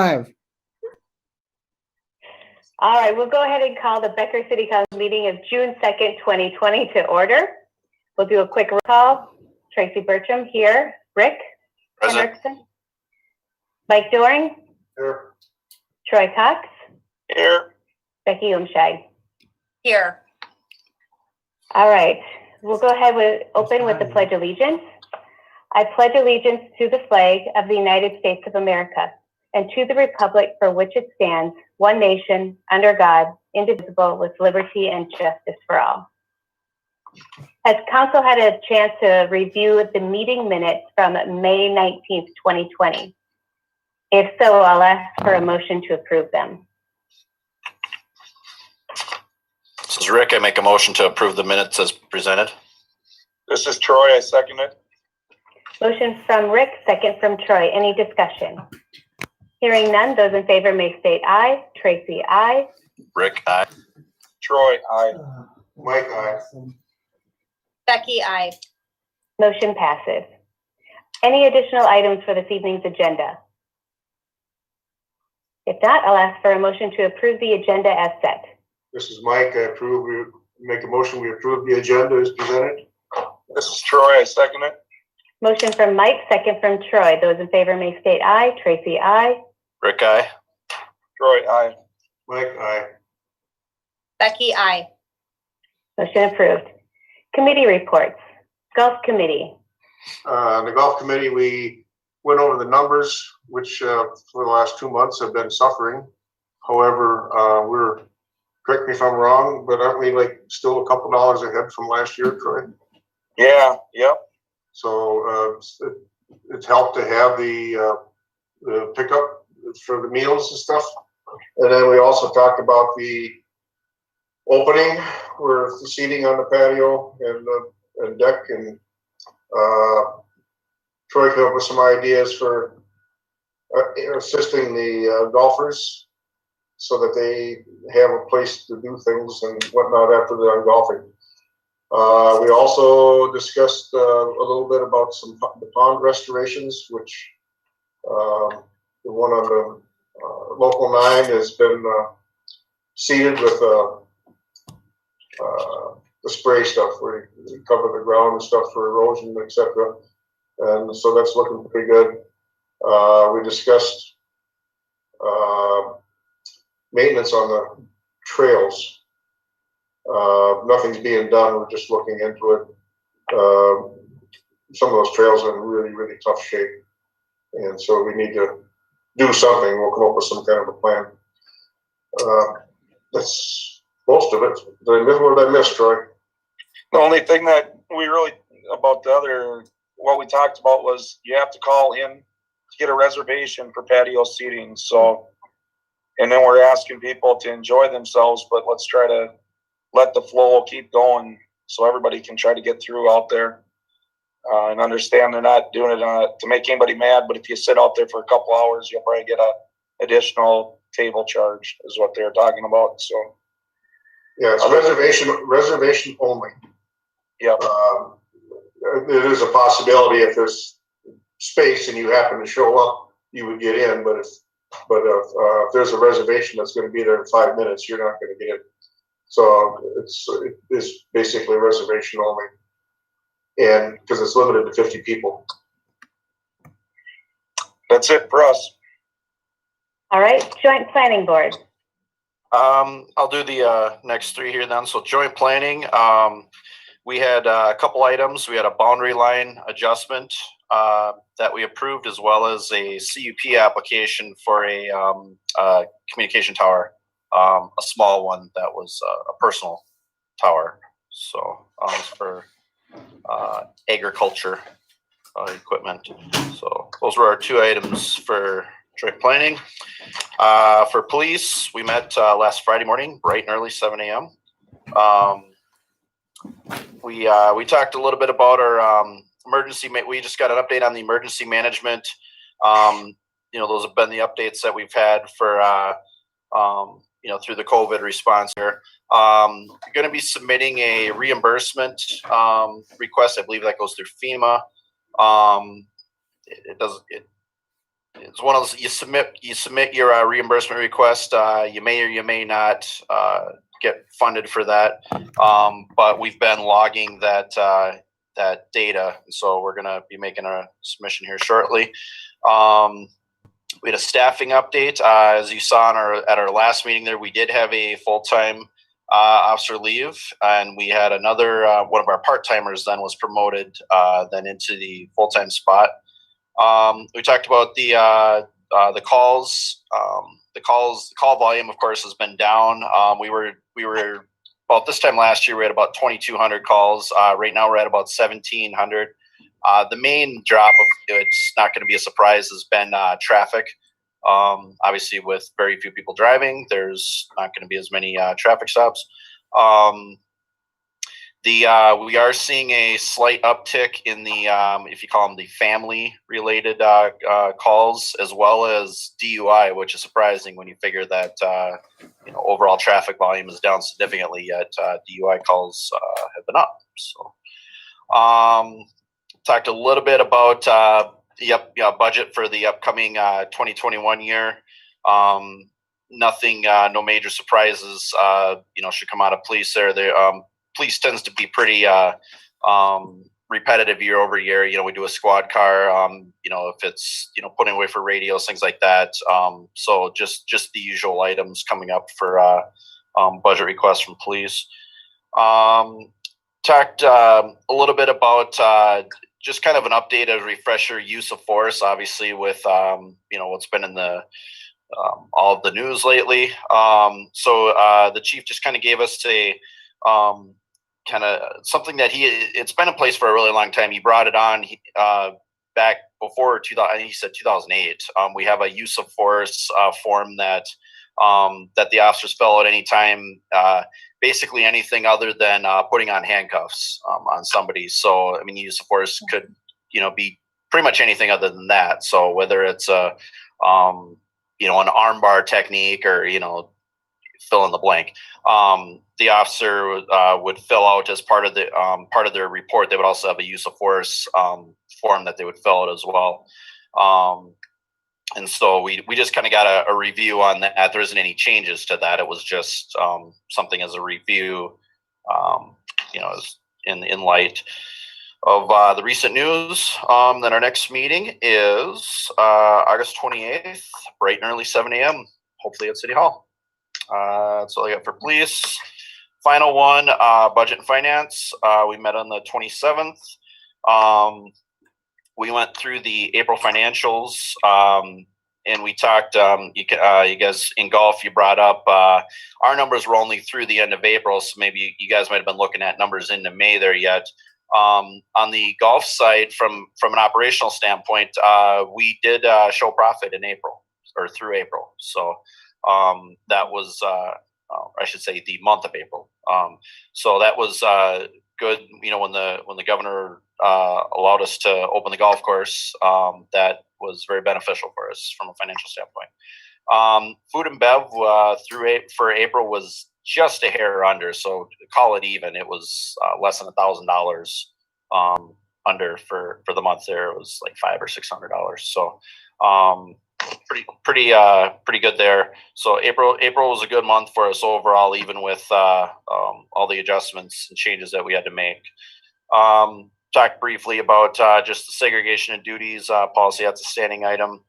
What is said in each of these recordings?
Five. All right, we'll go ahead and call the Becker City Council meeting of June 2nd, 2020 to order. We'll do a quick roll call. Tracy Bertram here. Rick Hendrickson. Mike Doring. Here. Troy Cox. Here. Becky Umshag. Here. All right, we'll go ahead with open with the Pledge of Allegiance. I pledge allegiance to the flag of the United States of America and to the republic for which it stands, one nation, under God, indivisible, with liberty and justice for all. Has council had a chance to review the meeting minutes from May 19th, 2020? If so, I'll ask for a motion to approve them. This is Rick. I make a motion to approve the minutes as presented. This is Troy. I second it. Motion from Rick, second from Troy. Any discussion? Hearing none, those in favor may state aye. Tracy, aye. Rick, aye. Troy, aye. Mike, aye. Becky, aye. Motion passes. Any additional items for this evening's agenda? If not, I'll ask for a motion to approve the agenda as set. This is Mike. I approve. We make a motion. We approve the agenda as presented. This is Troy. I second it. Motion from Mike, second from Troy. Those in favor may state aye. Tracy, aye. Rick, aye. Troy, aye. Mike, aye. Becky, aye. Motion approved. Committee reports. Golf Committee. The golf committee, we went over the numbers, which for the last 2 months have been suffering. However, correct me if I'm wrong, but aren't we like still a couple dollars ahead from last year, Troy? Yeah. Yep. So it's helped to have the pickup for the meals and stuff. And then we also talked about the opening where the seating on the patio and deck, and Troy came up with some ideas for assisting the golfers so that they have a place to do things and whatnot after they're done golfing. We also discussed a little bit about the pond restorations, which the one on the local 9 has been seeded with the spray stuff where you cover the ground and stuff for erosion, etc. And so that's looking pretty good. We discussed maintenance on the trails. Nothing's being done. We're just looking into it. Some of those trails are in really, really tough shape. And so we need to do something. We'll come up with some kind of a plan. That's most of it. What did I miss, Troy? The only thing that we really, about what we talked about was you have to call in to get a reservation for patio seating. So, and then we're asking people to enjoy themselves, but let's try to let the flow keep going so everybody can try to get through out there and understand they're not doing it to make anybody mad. But if you sit out there for a couple hours, you'll probably get a additional table charge is what they're talking about. So yeah, it's reservation only. Yeah. It is a possibility if there's space and you happen to show up, you would get in. But if there's a reservation that's going to be there in 5 minutes, you're not going to get in. So it's basically reservation only, and because it's limited to 50 people. That's it for us. All right, Joint Planning Board. I'll do the next 3 here then. So joint planning, we had a couple items. We had a boundary line adjustment that we approved, as well as a CUP application for a communication tower. A small one that was a personal tower, so for agriculture equipment. So those were our 2 items for joint planning. For police, we met last Friday morning, bright and early, 7 a.m. We talked a little bit about our emergency. We just got an update on the emergency management. Those have been the updates that we've had for through the COVID response here. You're going to be submitting a reimbursement request. I believe that goes through FEMA. it's one of those, you submit your reimbursement request. You may or you may not get funded for that, but we've been logging that data, so we're gonna be making a submission here shortly. We had a staffing update. As you saw at our last meeting there, we did have a full-time officer leave, and we had another one of our part-timers then was promoted then into the full-time spot. We talked about the calls. The call volume, of course, has been down. We were about this time last year, we had about 2,200 calls. Right now, we're at about 1,700. The main drop, it's not going to be a surprise, has been traffic. Obviously, with very few people driving, there's not going to be as many traffic stops. We are seeing a slight uptick in the, if you call them the family-related calls, as well as DUI, which is surprising when you figure that overall traffic volume is down significantly, yet DUI calls have been up. So, talked a little bit about budget for the upcoming 2021 year. Nothing, no major surprises, should come out of police there. Police tends to be pretty repetitive year over year. We do a squad car, if it's, putting away for radios, things like that. So just the usual items coming up for budget requests from police. Talked a little bit about just kind of an updated refresher use of force, obviously with, what's been in the all of the news lately. So the chief just kind of gave us a kind of something that it's been in place for a really long time. He brought it on back before 2000. I think he said 2008. We have a use of force form that the officers fill out anytime, basically anything other than putting on handcuffs on somebody. So I mean, use of force could be pretty much anything other than that. So whether it's a an armbar technique or fill in the blank. The officer would fill out as part of their report. They would also have a use of force form that they would fill out as well. And so we just kind of got a review on that. There isn't any changes to that. It was just something as a review, in light of the recent news. Then our next meeting is August 28th, bright and early, 7 a.m. Hopefully at City Hall. That's all I got for police. Final one, budget and finance. We met on the 27th. We went through the April financials, and we talked, you guys in golf, you brought up, our numbers were only through the end of April, so maybe you guys might have been looking at numbers into May there yet. On the golf side, from an operational standpoint, we did show profit in April, or through April. So that was, I should say, the month of April. So that was good. When the governor allowed us to open the golf course, that was very beneficial for us from a financial standpoint. Food and bev for April was just a hair under, so call it even. It was less than $1,000 under for the month. There it was like $500 or $600. So pretty good there. So April was a good month for us overall, even with all the adjustments and changes that we had to make. Talked briefly about just the segregation of duties policy. That's a standing item.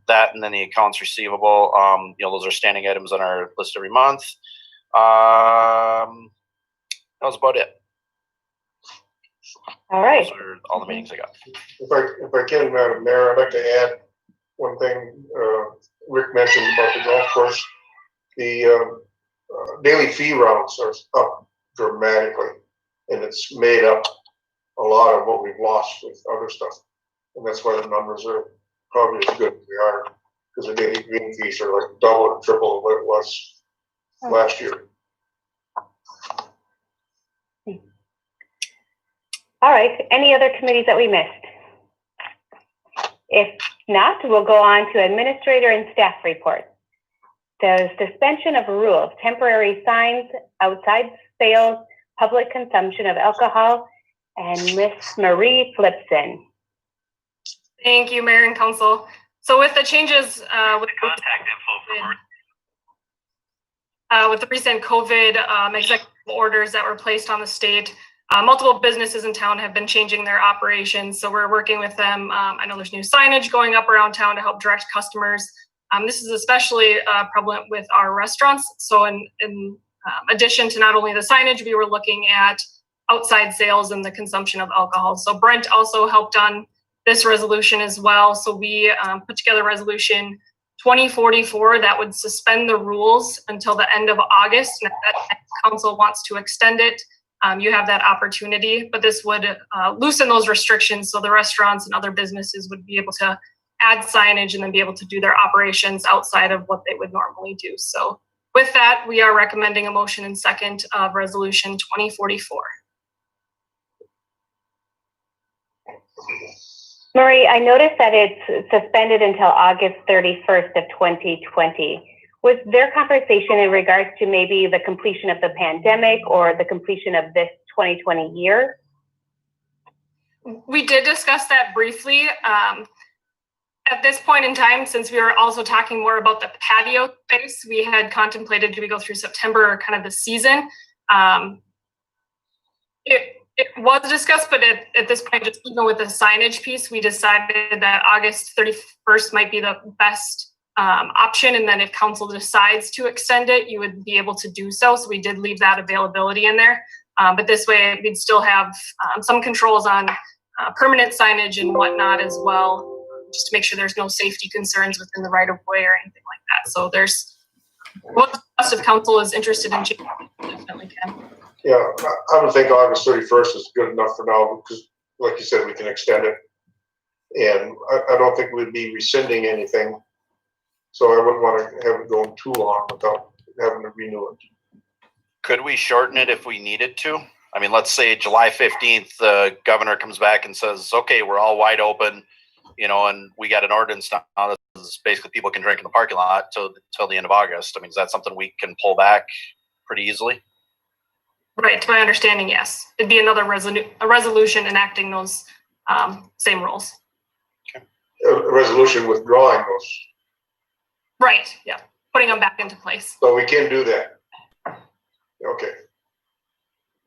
That and then the accounts receivable. Those are standing items on our list every month. That was about it. All right. Those are all the meetings I got. If I can, Madam Mayor, I'd like to add one thing Rick mentioned about the golf course. The daily fee rounds are up dramatically, and it's made up a lot of what we've lost with other stuff. And that's why the numbers are probably as good as they are, because the daily green fees are like double or triple what it was last year. All right. Any other committees that we missed? If not, we'll go on to administrator and staff reports. The suspension of rules, temporary signs, outside sales, public consumption of alcohol, and Miss Marie Flipson. Thank you, Mayor and Council. So with the changes with the recent COVID executive orders that were placed on the state, multiple businesses in town have been changing their operations. So we're working with them. I know there's new signage going up around town to help direct customers. This is especially prevalent with our restaurants. So in addition to not only the signage, we were looking at outside sales and the consumption of alcohol. So Brent also helped on this resolution as well. So we put together resolution 2044 that would suspend the rules until the end of August. And if that council wants to extend it, you have that opportunity, but this would loosen those restrictions so the restaurants and other businesses would be able to add signage and then be able to do their operations outside of what they would normally do. So with that, we are recommending a motion and second of resolution 2044. Marie, I noticed that it's suspended until August 31st of 2020. Was there conversation in regards to maybe the completion of the pandemic or the completion of this 2020 year? We did discuss that briefly. At this point in time, since we were also talking more about the patio space, we had contemplated, do we go through September or kind of the season? It was discussed, but at this point, just even with the signage piece, we decided that August 31st might be the best option. And then if council decides to extend it, you would be able to do so. So we did leave that availability in there. But this way, we'd still have some controls on permanent signage and whatnot as well, just to make sure there's no safety concerns within the right of way or anything like that. So there's, what the rest of council is interested in changing, definitely can. Yeah, I would think August 31st is good enough for now because, like you said, we can extend it. And I don't think we'd be rescinding anything. So I wouldn't want to have it going too long without having to renew it. Could we shorten it if we needed to? I mean, let's say July 15th, the governor comes back and says, okay, we're all wide open, you know, and we got an ordinance now that is basically people can drink in the parking lot till the end of August. I mean, is that something we can pull back pretty easily? Right, to my understanding, yes. It'd be another resolution enacting those same rules. A resolution withdrawing those. Right, yeah, putting them back into place. So we can do that. Okay.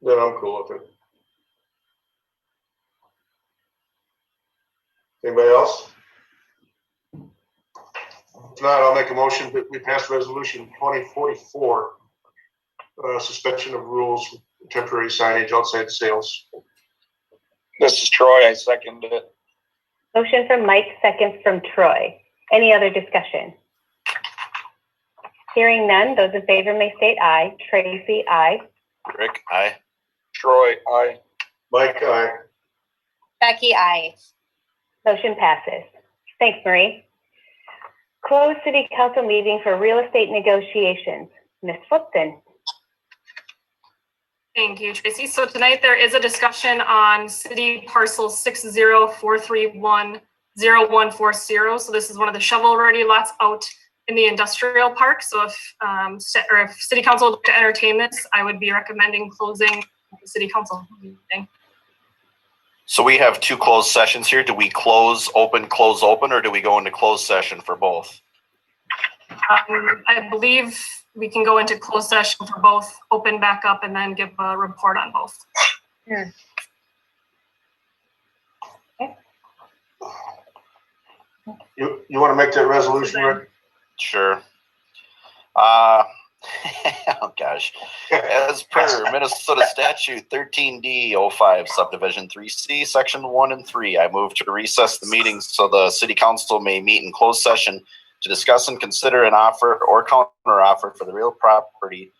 Then I'm cool with it. Anybody else? If not, I'll make a motion that we pass resolution 2044, suspension of rules, temporary signage outside sales. This is Troy. I second it. Motion from Mike, second from Troy. Any other discussion? Hearing none, those in favor may state aye. Tracy, aye. Rick, aye. Troy, aye. Mike, aye. Becky, aye. Motion passes. Thanks, Marie. Closed city council meeting for real estate negotiations. Ms. Flipton. Thank you, Tracy. So tonight there is a discussion on city parcel 604310140. So this is one of the shovel-ready lots out in the industrial park. So if city council would like to entertain this, I would be recommending closing the city council meeting. So we have two closed sessions here. Do we close open, or do we go into closed session for both? I believe we can go into closed session for both, open back up, and then give a report on both. Okay. You want to make that resolution, Rick? Sure. Oh gosh. As per Minnesota statute 13D05 subdivision 3C section 1 and 3, I move to recess the meeting so the city council may meet in closed session to discuss and consider an offer or counter offer for the real property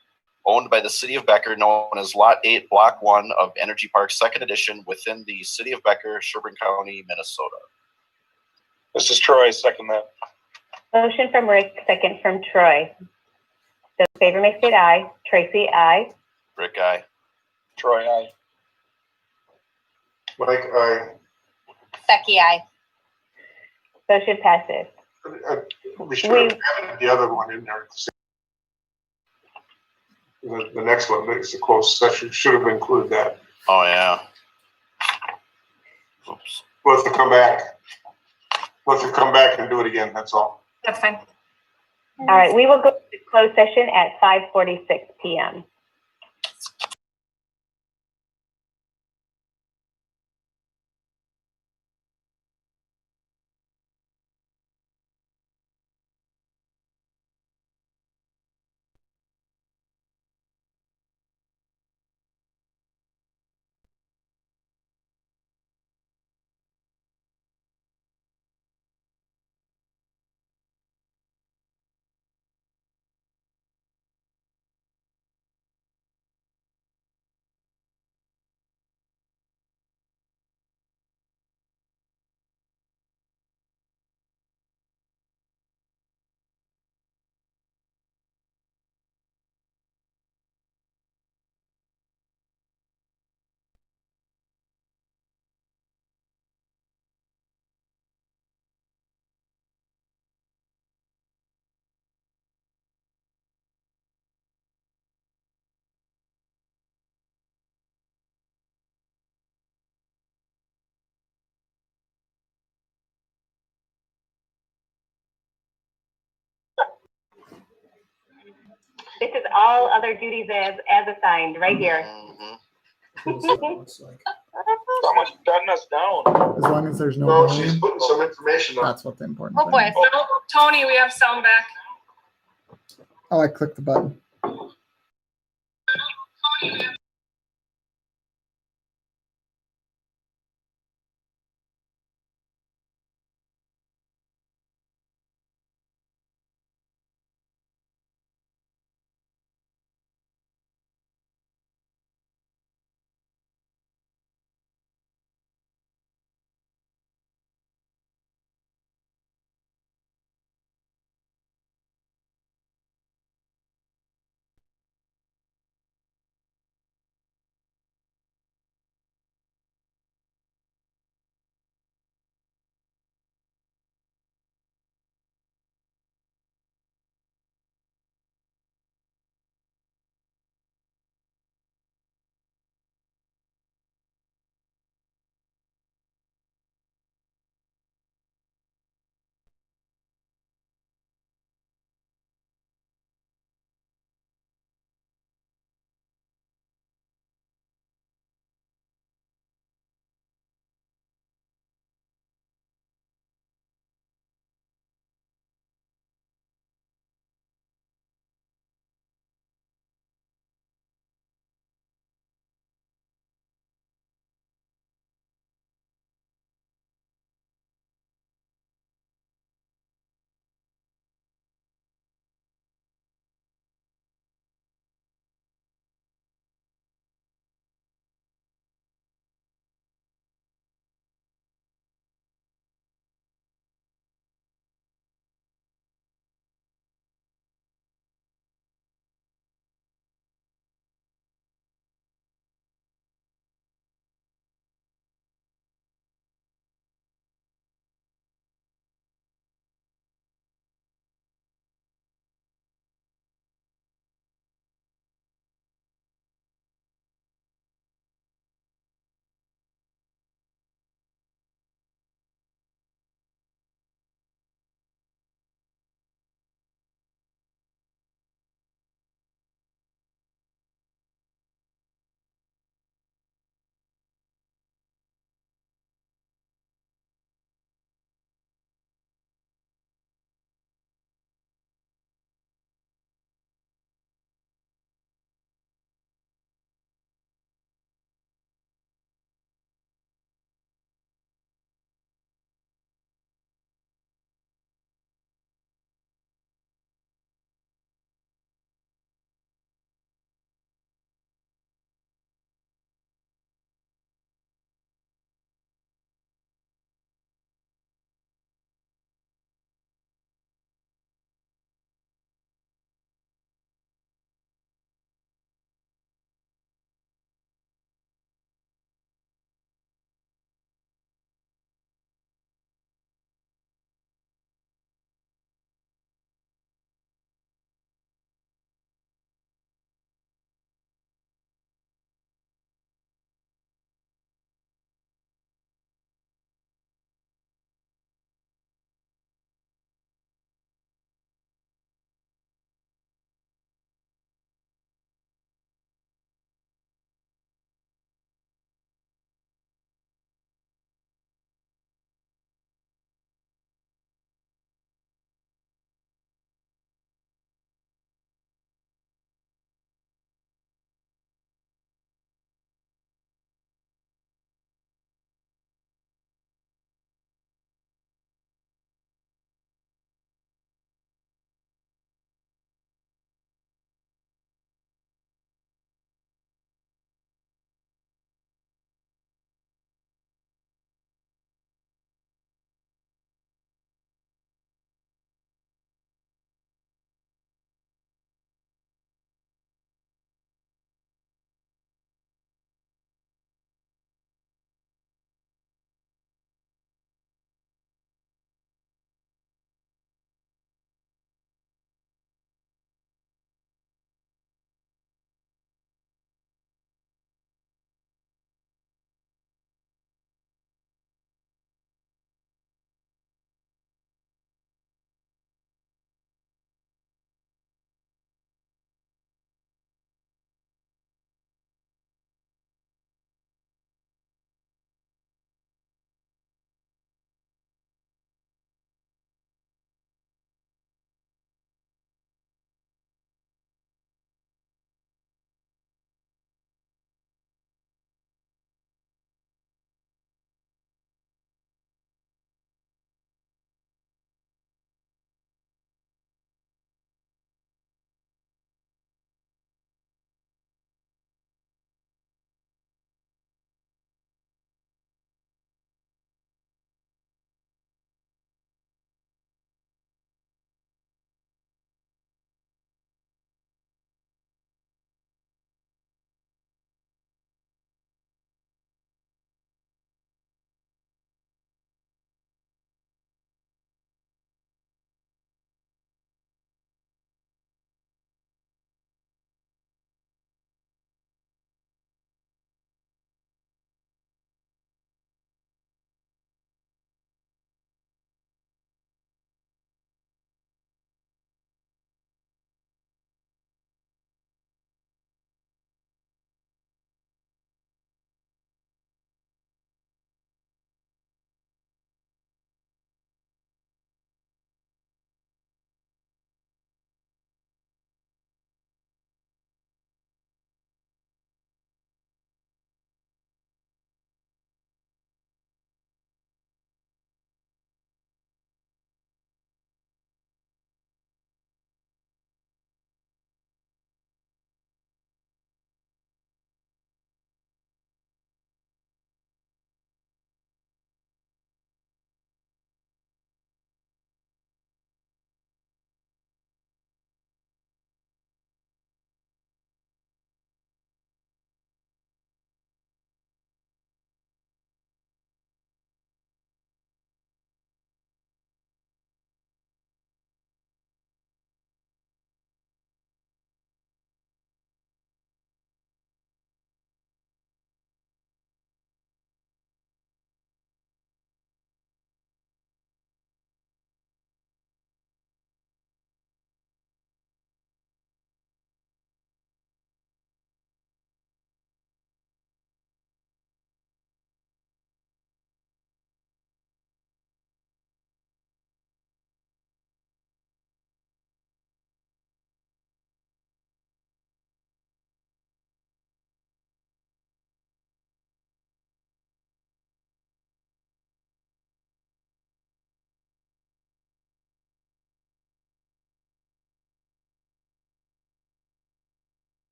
owned by the city of Becker, known as Lot 8, Block 1 of Energy Park 2nd Edition within the city of Becker, Sherburne County, Minnesota. This is Troy. Second that. Motion from Rick, second from Troy. Those in favor may state aye. Tracy, aye. Rick, aye. Troy, aye. Mike, aye. Becky, aye. Motion passes. We should have added the other one in there. The next one, it's a closed session, should have included that. Oh yeah. Oops. We'll have to come back. But to come back and do it again, that's all. That's fine. All right, we will go to closed session at 5:46 p.m. This is all other duties as assigned, right here. Mhm. Looks like. Someone's shutting us down. As long as there's no No, volume, she's putting some information on. that's what the important Oh, thing boy. is. No, Tony, we have sound back. Oh, I clicked the button.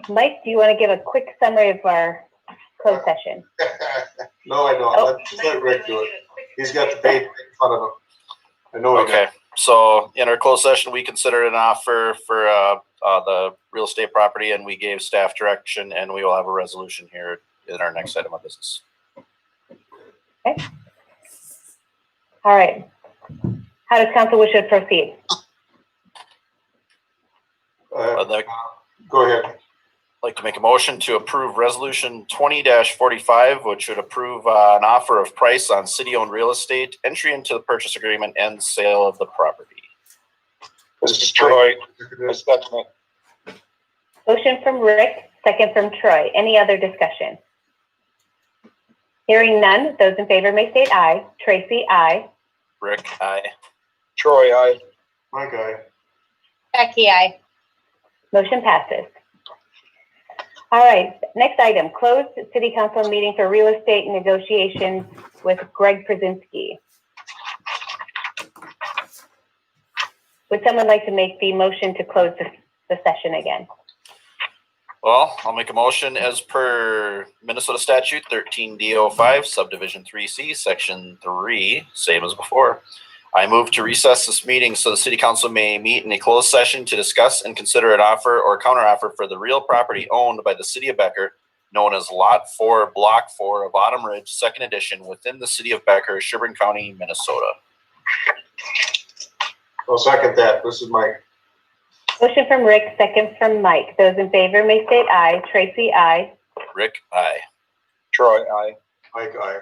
Mike, do you want to give a quick summary of our closed session? No, I don't. Oh. Let Rick do it. He's got the paper in front of him. I know he Okay, so in our closed session, we considered an offer for the real estate property, and we gave staff direction, and we will have a resolution here in our next item of business. Okay. All right. How does council wish to proceed? I'd Go ahead. like to make a motion to approve resolution 20-45, which would approve an offer of price on city-owned real estate, entry into the purchase agreement, and sale of the property. This is Troy. I second it. Motion from Rick, second from Troy. Any other discussion? Hearing none, those in favor may state aye. Tracy, aye. Rick, aye. Troy, aye. My guy. Becky, I. Motion passes. All right, next item, closed city council meeting for real estate negotiations with Greg Krasinski. Would someone like to make the motion to close the session again? Well, I'll make a motion as per Minnesota statute 13D05 subdivision 3C section 3, same as before. I move to recess this meeting so the city council may meet in a closed session to discuss and consider an offer or counteroffer for the real property owned by the city of Becker, known as Lot 4, Block 4 of Autumn Ridge, Second Edition, within the city of Becker, Sherburne County, Minnesota. I'll second that. This is Mike. Motion from Rick, second from Mike. Those in favor may state aye. Tracy, aye. Rick, aye. Troy, aye. Mike, aye.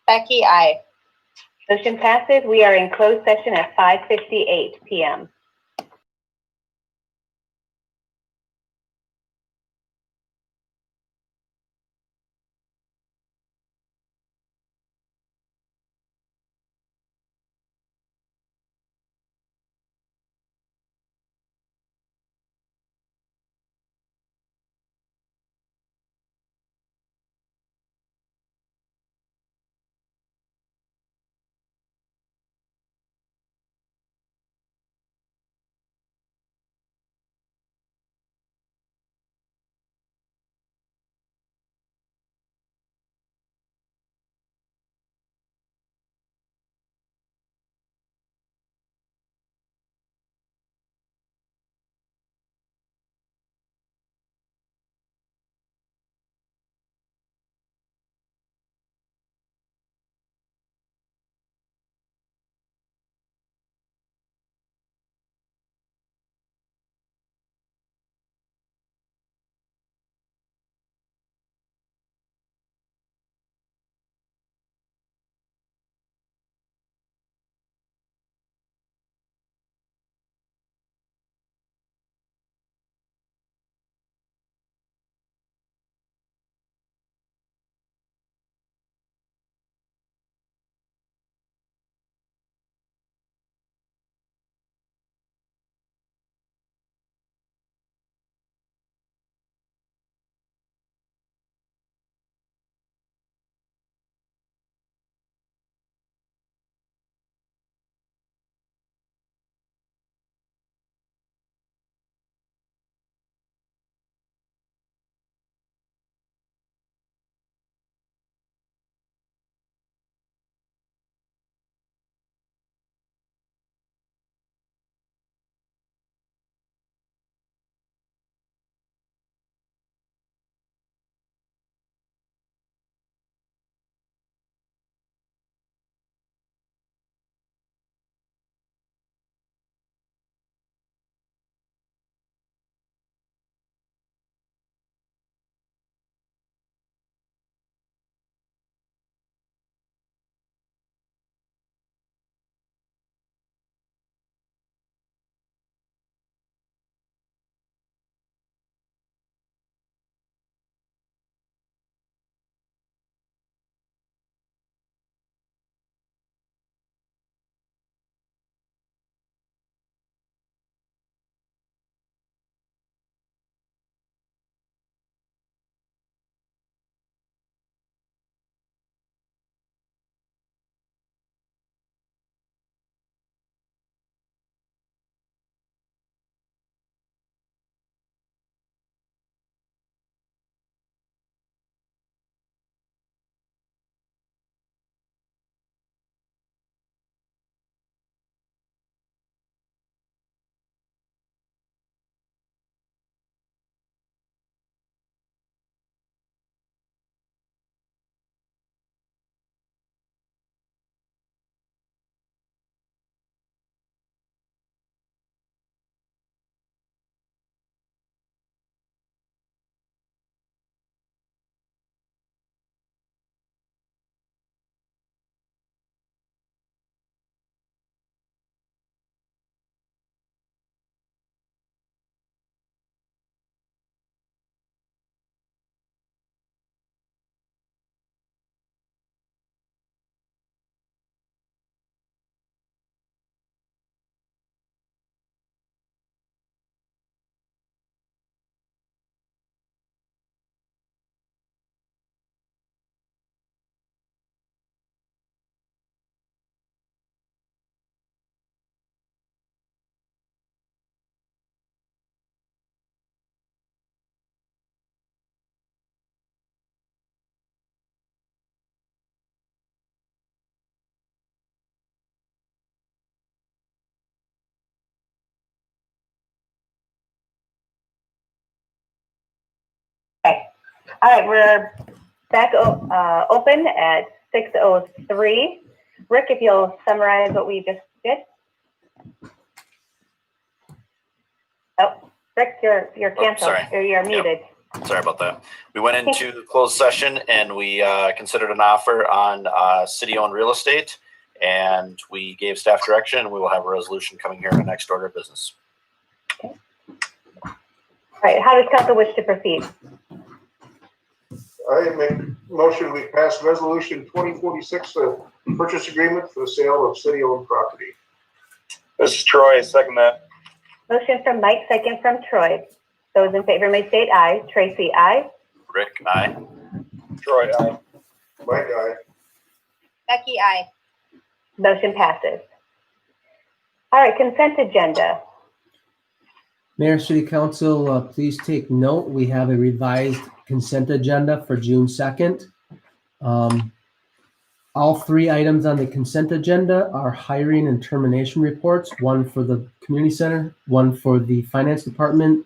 Becky, I. Motion passes. We are in closed session at 5:58 p.m. All right, we're back open at 6:03. Rick, if you'll summarize what we just did. Oh, Rick, you're canceled, sorry. or you're muted. Sorry about that. We went into closed session and we considered an offer on city-owned real estate, and we gave staff direction, and we will have a resolution coming here in the next order of business. Okay. All right, how does council wish to proceed? I make a motion, we pass resolution 2046, a purchase agreement for the sale of city-owned property. This is Troy, second that. Motion from Mike, second from Troy. Those in favor may state aye. Tracy, aye. Rick, aye. Troy, aye. Mike, aye. Becky, I. Motion passes. All right, consent agenda. Mayor, City Council, please take note. We have a revised consent agenda for June 2nd. All three items on the consent agenda are hiring and termination reports, one for the community center, one for the finance department,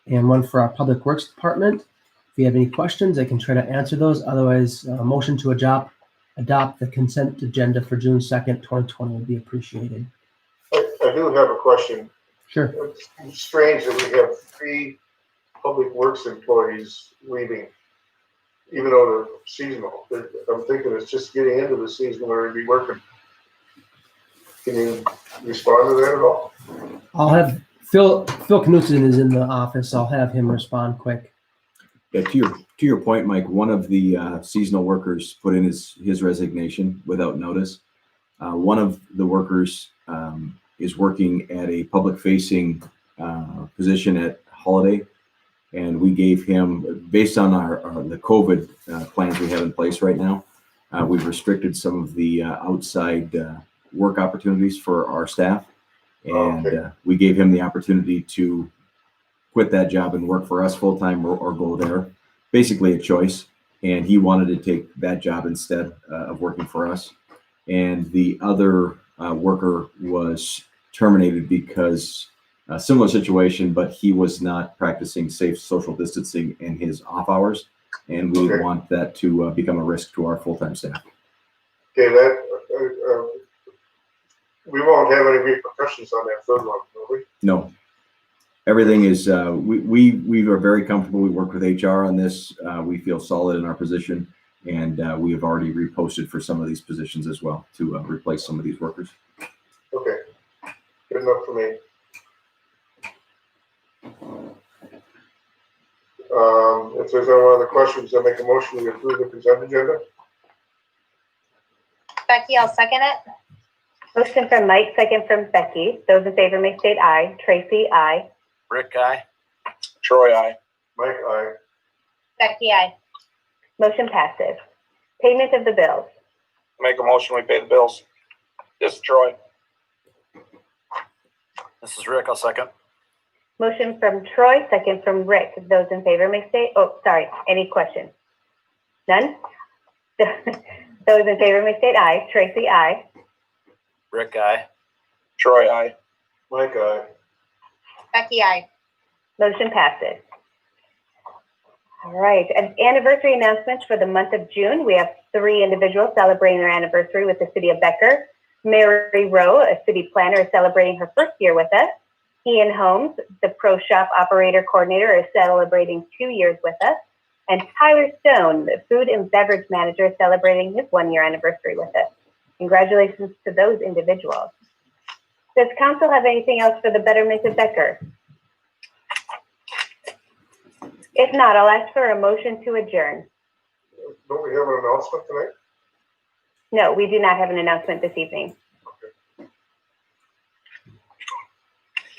and one for our public works department. If you have any questions, I can try to answer those. Otherwise, a motion to adopt the consent agenda for June 2nd, 2020 would be appreciated. I do have a question. Sure. It's strange that we have 3 public works employees leaving, even though they're seasonal. I'm thinking it's just getting into the season where they'd be working. Can you respond to that at all? I'll have Phil Knutson is in the office. I'll have him respond quick. Yeah, to your point, Mike, one of the seasonal workers put in his resignation without notice. One of the workers is working at a public-facing position at Holiday, and we gave him, based on the COVID plans we have in place right now, we've restricted some of the outside work opportunities for our staff, and we gave him the opportunity to quit that job and work for us full-time or go there. Basically a choice, and he wanted to take that job instead of working for us. And the other worker was terminated because a similar situation, but he was not practicing safe social distancing in his off hours, and we want that to become a risk to our full-time staff. Okay, we won't have any repercussions on that third one, will we? No. Everything is, we are very comfortable. We work with HR on this. We feel solid in our position, and we have already reposted for some of these positions as well to replace some of these workers. Okay, good enough for me. If there's no other questions, I'll make a motion to approve the consent agenda. Becky, I'll second it. Motion from Mike, second from Becky. Those in favor may state aye. Tracy, aye. Rick, aye. Troy, aye. Mike, aye. Becky, I. Motion passes. Payment of the bills. Make a motion, we pay the bills. This is Troy. This is Rick, I'll second. Motion from Troy, second from Rick. Those in favor may state, any questions? None? Those in favor may state aye. Tracy, aye. Rick, aye. Troy, aye. Mike, aye. Becky, I. Motion passes. All right, anniversary announcements for the month of June. We have 3 individuals celebrating their anniversary with the city of Becker. Mary Rowe, a city planner, is celebrating her first year with us. Ian Holmes, the pro shop operator coordinator, is celebrating 2 years with us. And Tyler Stone, the food and beverage manager, is celebrating his 1-year anniversary with us. Congratulations to those individuals. Does council have anything else for the betterment of Becker? If not, I'll ask for a motion to adjourn. Don't we have an announcement tonight? No, we do not have an announcement this evening. Okay.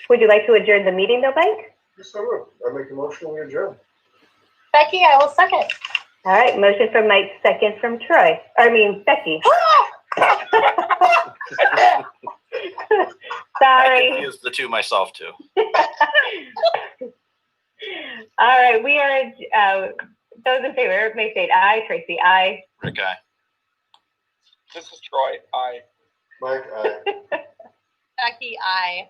Would you like to adjourn the meeting though, Mike? Yes, I would. I make a motion, we adjourn. Becky, I will second. All right, motion from Mike, second from Becky. I Sorry. confused the two myself too. All right, we are, those in favor may state aye. Tracy, aye. Rick, aye. This is Troy, aye. Mike, aye. Becky, I.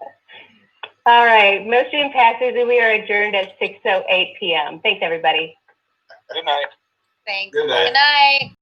All right, motion passes and we are adjourned at 6:08 p.m. Thanks, everybody. Good night. Thanks. Good night. Good night.